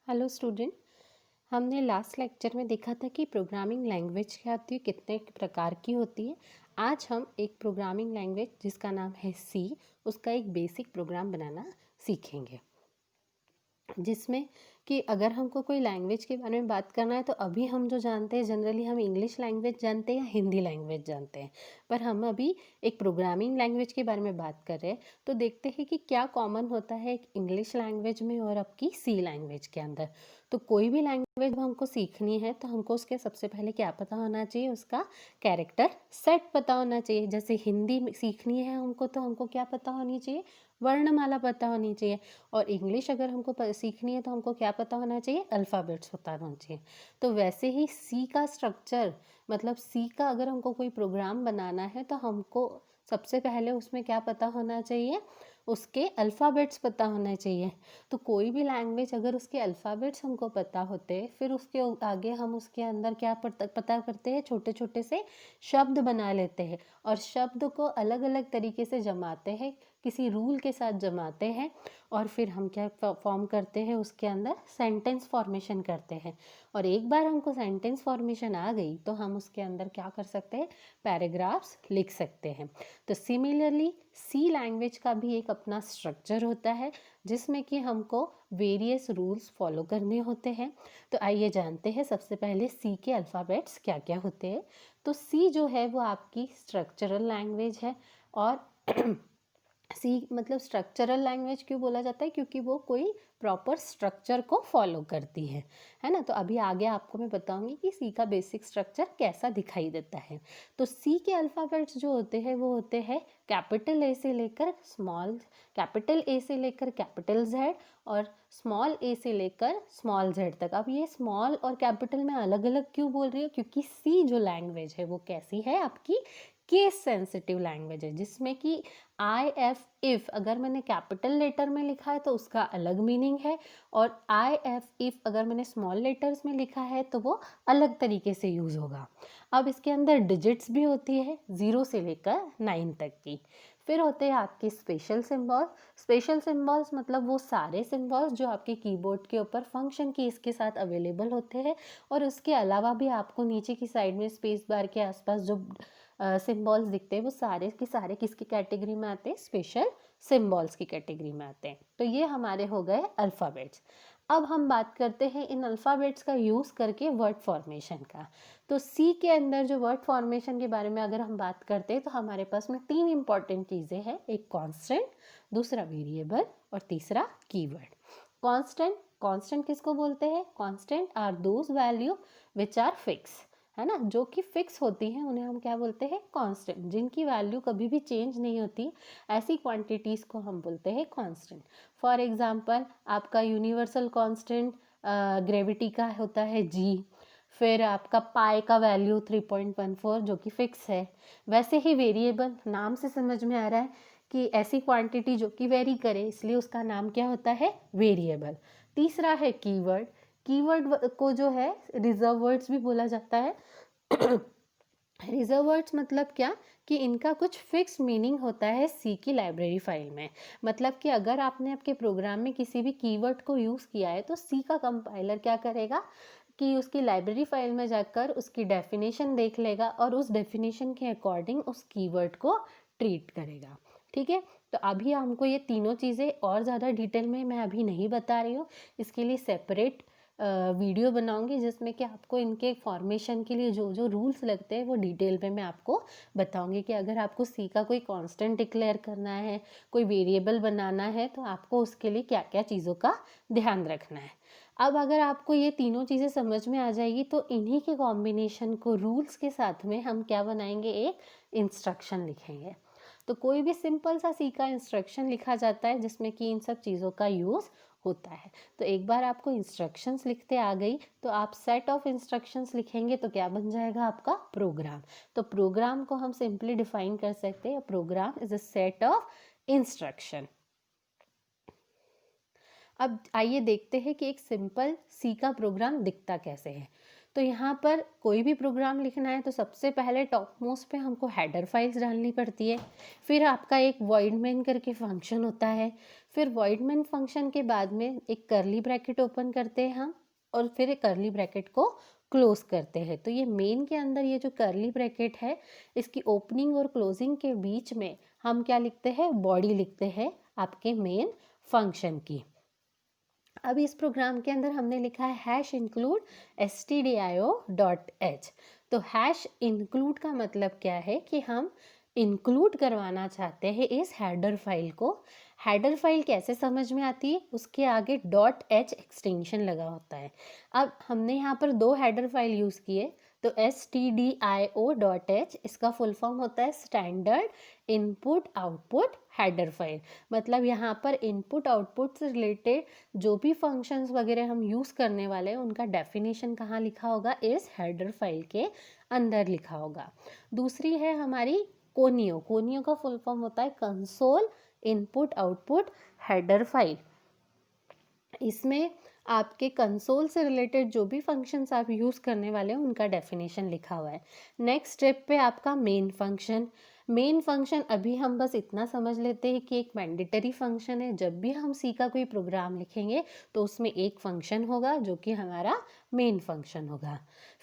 Hello student. हमने last lecture में देखा था कि प्रोग्रामिंग लैंग्वेज क्या होती है, कितने प्रकार की होती है। आज हम एक प्रोग्रामिंग लैंग्वेज जिसका नाम है सी, उसका एक बेसिक प्रोग्राम बनाना सीखेंगे, जिसमें कि अगर हमको कोई लैंग्वेज के बारे में बात करना है तो अभी हम जो जानते हैं जनरली हम इंग्लिश लैंग्वेज जानते हैं या हिंदी लैंग्वेज जानते हैं, पर हम अभी एक प्रोग्रामिंग लैंग्वेज के बारे में बात कर रहे हैं। तो देखते हैं कि क्या कॉमन होता है एक इंग्लिश लैंग्वेज में और आपकी सी लैंग्वेज के अंदर। तो कोई भी लैंग्वेज हमको सीखनी है तो हमको उसके सबसे पहले क्या पता होना चाहिए, उसका कैरेक्टर सेट पता होना चाहिए। जैसे हिंदी सीखनी है हमको तो हमको क्या पता होनी चाहिए, वर्णमाला पता होनी चाहिए। और इंग्लिश अगर हमको सीखनी है तो हमको क्या पता होना चाहिए, अल्फ़ाबेट्स पता होना चाहिए। तो वैसे ही सी का स्ट्रक्चर, मतलब सी का अगर हमको कोई प्रोग्राम बनाना है तो हमको सबसे पहले उसमें क्या पता होना चाहिए, उसके अल्फ़ाबेट्स पता होना चाहिए। तो कोई भी लैंग्वेज अगर उसके अल्फ़ाबेट्स हमको पता होते हैं, फिर उसके आगे हम उसके अंदर क्या पता करते हैं, छोटे छोटे से शब्द बना लेते हैं और शब्द को अलग अलग तरीके से जमाते हैं, किसी रूल के साथ जमाते हैं और फिर हम क्या फॉर्म करते हैं, उसके अंदर सेंटेंस फॉर्मेशन करते हैं। और एक बार हमको सेंटेंस फॉर्मेशन आ गई तो हम उसके अंदर क्या कर सकते हैं, पैराग्राफ्स लिख सकते हैं। तो सिमिलरली सी लैंग्वेज का भी एक अपना स्ट्रक्चर होता है जिसमें कि हमको वेरियस रूल्स फॉलो करने होते हैं। तो आइए जानते हैं सबसे पहले सी के अल्फ़ाबेट्स क्या क्या होते हैं। तो सी जो है वो आपकी स्ट्रक्चरल लैंग्वेज है। और सी मतलब स्ट्रक्चरल लैंग्वेज क्यों बोला जाता है, क्योंकि वो कोई प्रॉपर स्ट्रक्चर को फॉलो करती है ना। तो अभी आगे आपको मैं बताऊंगी कि सी का बेसिक स्ट्रक्चर कैसा दिखाई देता है। तो सी के अल्फ़ाबेट्स जो होते हैं वो होते हैं कैपिटल ए से लेकर स्मॉल, कैपिटल ए से लेकर कैपिटल जेड और स्मॉल ए से लेकर स्मॉल जेड तक। अब ये स्मॉल और कैपिटल में अलग अलग क्यों बोल रही हूँ, क्योंकि सी जो लैंग्वेज है वो कैसी है, आपकी केस सेंसिटिव लैंग्वेज है, जिसमें कि आई एफ इफ अगर मैंने कैपिटल लेटर में लिखा है तो उसका अलग मीनिंग है, और आई एफ इफ अगर मैंने स्मॉल लेटर्स में लिखा है तो वो अलग तरीके से यूज़ होगा। अब इसके अंदर डिजिट्स भी होती है 0 से लेकर 9 तक की। फिर होते हैं आपके स्पेशल सिंबल। स्पेशल सिंबल्स मतलब वो सारे सिंबल्स जो आपके कीबोर्ड के ऊपर फंक्शन की इसके साथ अवेलेबल होते हैं, और उसके अलावा भी आपको नीचे की साइड में स्पेस बार के आसपास जो सिंबल्स दिखते हैं वो सारे के सारे किसकी कैटेगरी में आते हैं, स्पेशल सिंबल्स की कैटेगरी में आते हैं। तो ये हमारे हो गए अल्फ़ाबेट्स। अब हम बात करते हैं इन अल्फ़ाबेट्स का यूज़ करके वर्ड फॉर्मेशन का। तो सी के अंदर जो वर्ड फॉर्मेशन के बारे में अगर हम बात करते हैं तो हमारे पास में 3 इंपॉर्टेंट चीज़ें हैं, एक कांस्टेंट, दूसरा वेरिएबल और तीसरा कीवर्ड। कांस्टेंट, कांस्टेंट किसको बोलते हैं, constant are those value which are fix, है ना, जो कि फिक्स होती हैं उन्हें हम क्या बोलते हैं, कांस्टेंट। जिनकी वैल्यू कभी भी चेंज नहीं होती, ऐसी क्वांटिटीज़ को हम बोलते हैं कांस्टेंट। फॉर एग्जांपल आपका यूनिवर्सल कांस्टेंट ग्रेविटी का होता है जी। फिर आपका पाई का वैल्यू 3.14 जो कि फिक्स है। वैसे ही वेरिएबल, नाम से समझ में आ रहा है कि ऐसी क्वांटिटी जो कि वेरी करे, इसलिए उसका नाम क्या होता है, वेरिएबल। तीसरा है कीवर्ड। कीवर्ड को जो है रिजर्व वर्ड्स भी बोला जाता है। रिजर्व वर्ड्स मतलब क्या, कि इनका कुछ फिक्स मीनिंग होता है सी की लाइब्रेरी फाइल में। मतलब कि अगर आपने आपके प्रोग्राम में किसी भी कीवर्ड को यूज़ किया है तो सी का कंपाइलर क्या करेगा कि उसकी लाइब्रेरी फाइल में जाकर उसकी डेफिनेशन देख लेगा और उस डेफिनेशन के अकॉर्डिंग उस कीवर्ड को ट्रीट करेगा। ठीक है। तो अभी हमको ये तीनों चीज़ें और ज़्यादा डिटेल में मैं अभी नहीं बता रही हूँ, इसके लिए सेपरेट वीडियो बनाऊंगी जिसमें कि आपको इनके फॉर्मेशन के लिए जो जो रूल्स लगते हैं वो डिटेल में मैं आपको बताऊंगी कि अगर आपको सी का कोई कांस्टेंट डिक्लेयर करना है, कोई वेरिएबल बनाना है, तो आपको उसके लिए क्या क्या चीज़ों का ध्यान रखना है। अब अगर आपको ये तीनों चीज़ें समझ में आ जाएगी तो इन्हीं के कॉम्बिनेशन को रूल्स के साथ में हम क्या बनाएंगे, एक इंस्ट्रक्शन लिखेंगे। तो कोई भी सिंपल सा सी का इंस्ट्रक्शन लिखा जाता है जिसमें कि इन सब चीज़ों का यूज़ होता है। तो एक बार आपको इंस्ट्रक्शंस लिखते आ गई तो आप सेट ऑफ इंस्ट्रक्शंस लिखेंगे तो क्या बन जाएगा, आपका प्रोग्राम। तो प्रोग्राम को हम सिंपली डिफाइन कर सकते हैं, program is a set of instruction. अब आइए देखते हैं कि एक सिंपल सी का प्रोग्राम दिखता कैसे है। तो यहाँ पर कोई भी प्रोग्राम लिखना है तो सबसे पहले टॉप मोस्ट पे हमको हेडर फाइल्स डालनी पड़ती है। फिर आपका एक वॉइड मेन करके फंक्शन होता है। फिर वॉइड मेन फंक्शन के बाद में एक कर्ली ब्रैकेट ओपन करते हैं हम, और फिर कर्ली ब्रैकेट को क्लोज करते हैं। तो ये मेन के अंदर ये जो कर्ली ब्रैकेट है, इसकी ओपनिंग और क्लोजिंग के बीच में हम क्या लिखते हैं, बॉडी लिखते हैं आपके मेन फंक्शन की। अब इस प्रोग्राम के अंदर हमने लिखा है हैश इंक्लूड stdio.h। तो हैश इंक्लूड का मतलब क्या है कि हम इंक्लूड करवाना चाहते हैं इस हेडर फाइल को। हेडर फाइल कैसे समझ में आती है, उसके आगे .h एक्सटेंशन लगा होता है। अब हमने यहाँ पर दो हेडर फाइल यूज़ किए, तो stdio.h इसका फुल फॉर्म होता है standard input output header file. मतलब यहाँ पर इनपुट आउटपुट से रिलेटेड जो भी फंक्शंस वगैरह हम यूज़ करने वाले हैं उनका डेफिनेशन कहाँ लिखा होगा, इस हेडर फाइल के अंदर लिखा होगा। दूसरी है हमारी कोनियो। कोनियो का फुल फॉर्म होता है console input output header file. इसमें आपके कंसोल से रिलेटेड जो भी फंक्शंस आप यूज़ करने वाले हैं उनका डेफिनेशन लिखा हुआ है। नेक्स्ट स्टेप पे आपका मेन फंक्शन। मेन फंक्शन अभी हम बस इतना समझ लेते हैं कि एक मैंडेटरी फंक्शन है। जब भी हम सी का कोई प्रोग्राम लिखेंगे तो उसमें एक फंक्शन होगा जो कि हमारा मेन फंक्शन होगा।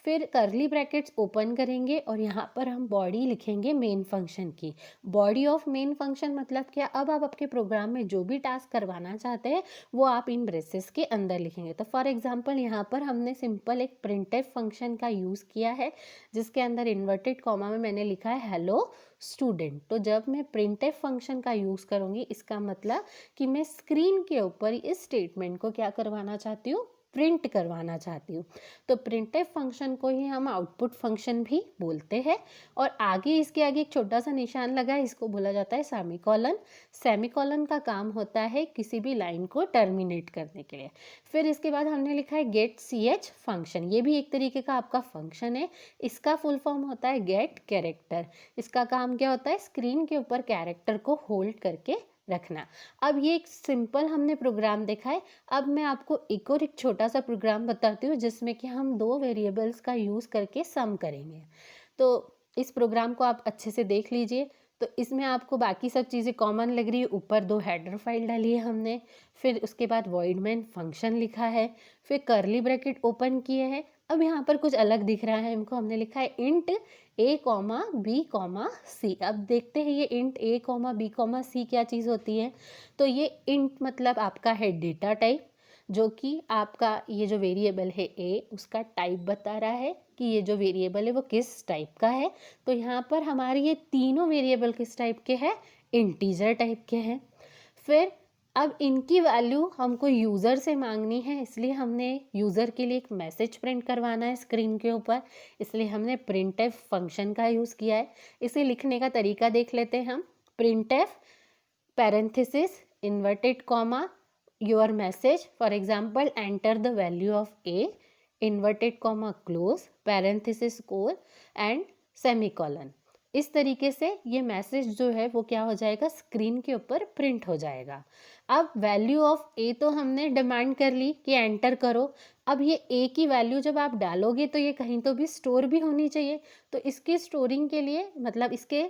फिर कर्ली ब्रैकेट्स ओपन करेंगे और यहाँ पर हम बॉडी लिखेंगे मेन फंक्शन की। बॉडी ऑफ मेन फंक्शन मतलब क्या, अब आप आपके प्रोग्राम में जो भी टास्क करवाना चाहते हैं वो आप इन ब्रेसेस के अंदर लिखेंगे। तो फॉर एग्जांपल यहाँ पर हमने सिंपल एक प्रिंटफ फंक्शन का यूज़ किया है, जिसके अंदर इन्वर्टेड कॉमा में मैंने लिखा है हेलो स्टूडेंट। तो जब मैं प्रिंटफ फंक्शन का यूज़ करूँगी, इसका मतलब कि मैं स्क्रीन के ऊपर इस स्टेटमेंट को क्या करवाना चाहती हूँ, प्रिंट करवाना चाहती हूँ। तो प्रिंटफ फंक्शन को ही हम आउटपुट फंक्शन भी बोलते हैं। और आगे इसके आगे एक छोटा सा निशान लगा है, इसको बोला जाता है सेमीकोलन। सेमीकोलन का काम होता है किसी भी लाइन को टर्मिनेट करने के लिए। फिर इसके बाद हमने लिखा है गेट ch फंक्शन। ये भी एक तरीके का आपका फंक्शन है। इसका फुल फॉर्म होता है गेट कैरेक्टर। इसका काम क्या होता है, स्क्रीन के ऊपर कैरेक्टर को होल्ड करके रखना। अब ये एक सिंपल हमने प्रोग्राम देखा है। अब मैं आपको एक और एक छोटा सा प्रोग्राम बताती हूँ जिसमें कि हम दो वेरिएबल्स का यूज़ करके सम करेंगे। तो इस प्रोग्राम को आप अच्छे से देख लीजिए। तो इसमें आपको बाकी सब चीज़ें कॉमन लग रही है। ऊपर दो हेडर फाइल डाली है हमने, फिर उसके बाद वॉइड मेन फंक्शन लिखा है, फिर कर्ली ब्रैकेट ओपन किए हैं। अब यहाँ पर कुछ अलग दिख रहा है, इनको हमने लिखा है इंट a, b, c। अब देखते हैं ये इंट a, b, c क्या चीज़ होती है। तो ये इंट मतलब आपका है डेटा टाइप, जो कि आपका ये जो वेरिएबल है a, उसका टाइप बता रहा है कि ये जो वेरिएबल है वो किस टाइप का है। तो यहाँ पर हमारे ये तीनों वेरिएबल किस टाइप के हैं, इंटीजर टाइप के हैं। फिर अब इनकी वैल्यू हमको यूज़र से मांगनी है, इसलिए हमने यूज़र के लिए एक मैसेज प्रिंट करवाना है स्क्रीन के ऊपर, इसलिए हमने प्रिंटफ फंक्शन का यूज़ किया है। इसे लिखने का तरीका देख लेते हैं हम। Printf parenthesis inverted comma your message, for example enter the value of a, inverted comma close parenthesis colon and semicolon. इस तरीके से ये मैसेज जो है वो क्या हो जाएगा, स्क्रीन के ऊपर प्रिंट हो जाएगा। अब वैल्यू ऑफ a तो हमने डिमांड कर ली कि एंटर करो। अब ये a की वैल्यू जब आप डालोगे तो ये कहीं तो भी स्टोर भी होनी चाहिए। तो इसके स्टोरिंग के लिए, मतलब इसके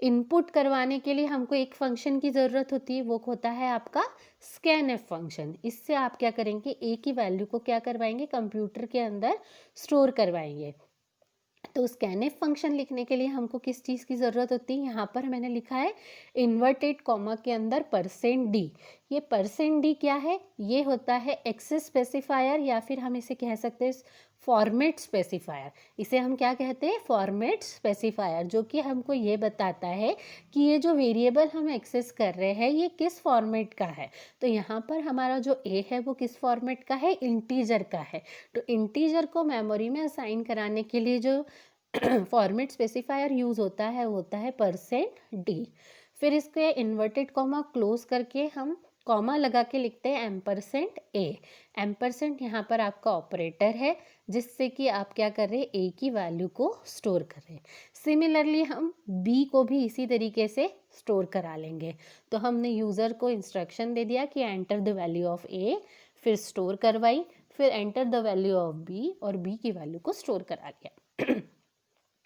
इनपुट करवाने के लिए हमको एक फंक्शन की ज़रूरत होती है, वो होता है आपका स्कैनफ फंक्शन। इससे आप क्या करेंगे, a की वैल्यू को क्या करवाएंगे, कंप्यूटर के अंदर स्टोर करवाएंगे। तो स्कैनफ फंक्शन लिखने के लिए हमको किस चीज़ की ज़रूरत होती है, यहाँ पर मैंने लिखा है इन्वर्टेड कॉमा के अंदर %d। ये %d क्या है, ये होता है एक्सेस स्पेसिफायर, या फिर हम इसे कह सकते हैं फॉर्मेट स्पेसिफायर। इसे हम क्या कहते हैं, फॉर्मेट स्पेसिफायर, जो कि हमको ये बताता है कि ये जो वेरिएबल हम एक्सेस कर रहे हैं ये किस फॉर्मेट का है। तो यहाँ पर हमारा जो a है वो किस फॉर्मेट का है, इंटीजर का है। तो इंटीजर को मेमोरी में असाइन कराने के लिए जो फॉर्मेट स्पेसिफायर यूज़ होता है वो होता है %d। फिर इसके इन्वर्टेड कॉमा क्लोज करके हम कॉमा लगा के लिखते हैं %a। एम्परसेंट यहाँ पर आपका ऑपरेटर है, जिससे कि आप क्या कर रहे हैं, a की वैल्यू को स्टोर कर रहे हैं। सिमिलरली हम b को भी इसी तरीके से स्टोर करा लेंगे। तो हमने यूज़र को इंस्ट्रक्शन दे दिया कि enter the value of a, फिर स्टोर करवाई, फिर enter the value of B और बी की वैल्यू को स्टोर करा लिया।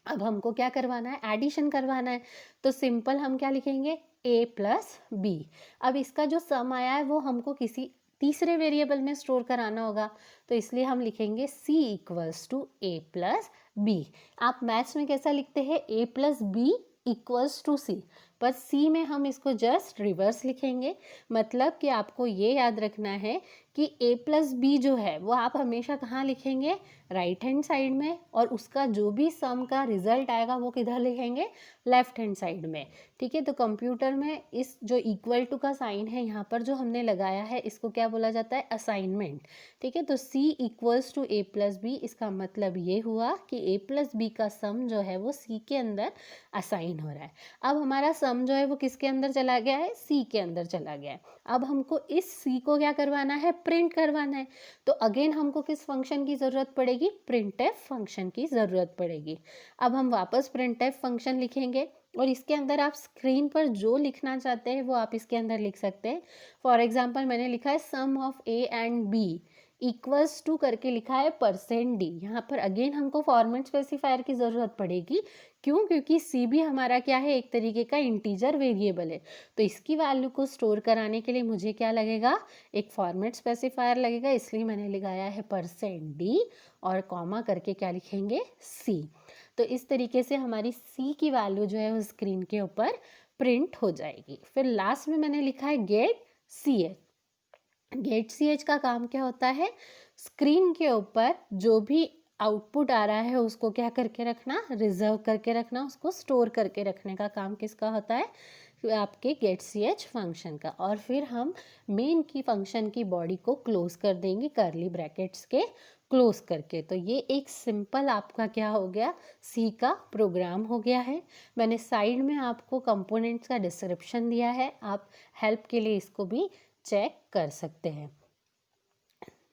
अब हमको क्या करवाना है, एडिशन करवाना है, तो सिंपल हम क्या लिखेंगे, a प्लस बी। अब इसका जो सम आया है वो हमको किसी तीसरे वेरिएबल में स्टोर कराना होगा, तो इसलिए हम लिखेंगे c equals to a plus B. आप मैथ्स में कैसा लिखते हैं, a plus B equals to C, पर c में हम इसको जस्ट रिवर्स लिखेंगे। मतलब कि आपको ये याद रखना है कि a प्लस बी जो है वो आप हमेशा कहाँ लिखेंगे, राइट हैंड साइड में, और उसका जो भी सम का रिजल्ट आएगा वो किधर लिखेंगे, लेफ्ट हैंड साइड में। ठीक है, तो कंप्यूटर में इस जो इक्वल टू का साइन है यहाँ पर जो हमने लगाया है, इसको क्या बोला जाता है, असाइनमेंट। ठीक है, तो c equals to a plus B, इसका मतलब ये हुआ कि a प्लस बी का सम जो है वो c के अंदर असाइन हो रहा है। अब हमारा सम जो है वो किसके अंदर चला गया है, c के अंदर चला गया है। अब हमको इस c को क्या करवाना है, प्रिंट करवाना है। तो अगेन हमको किस फंक्शन की ज़रूरत पड़ेगी, प्रिंटफ फंक्शन की ज़रूरत पड़ेगी। अब हम वापस प्रिंटफ फंक्शन लिखेंगे और इसके अंदर आप स्क्रीन पर जो लिखना चाहते हैं वो आप इसके अंदर लिख सकते हैं। फॉर एग्जांपल मैंने लिखा है sum of a and b equals to करके लिखा है %d। यहाँ पर अगेन हमको फॉर्मेट स्पेसिफायर की ज़रूरत पड़ेगी। क्यों, क्योंकि c भी हमारा क्या है, एक तरीके का इंटीजर वेरिएबल है, तो इसकी वैल्यू को स्टोर कराने के लिए मुझे क्या लगेगा, एक फॉर्मेट स्पेसिफायर लगेगा। इसलिए मैंने लगाया है %d और कॉमा करके क्या लिखेंगे, c। तो इस तरीके से हमारी c की वैल्यू जो है वो स्क्रीन के ऊपर प्रिंट हो जाएगी। फिर लास्ट में मैंने लिखा है गेट ch। गेट ch का काम क्या होता है, स्क्रीन के ऊपर जो भी आउटपुट आ रहा है उसको क्या करके रखना, रिजर्व करके रखना, उसको स्टोर करके रखने का काम किसका होता है, आपके गेट ch फंक्शन का। और फिर हम मेन की फंक्शन की बॉडी को क्लोज कर देंगे कर्ली ब्रैकेट्स के क्लोज करके। तो ये एक सिंपल आपका क्या हो गया, सी का प्रोग्राम हो गया है। मैंने साइड में आपको कंपोनेंट्स का डिस्क्रिप्शन दिया है, आप हेल्प के लिए इसको भी चेक कर सकते हैं।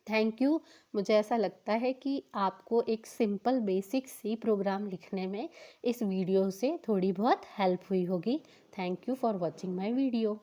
Thank you. मुझे ऐसा लगता है कि आपको एक सिंपल बेसिक सी प्रोग्राम लिखने में इस वीडियो से थोड़ी बहुत हेल्प हुई होगी। Thank you for watching my video.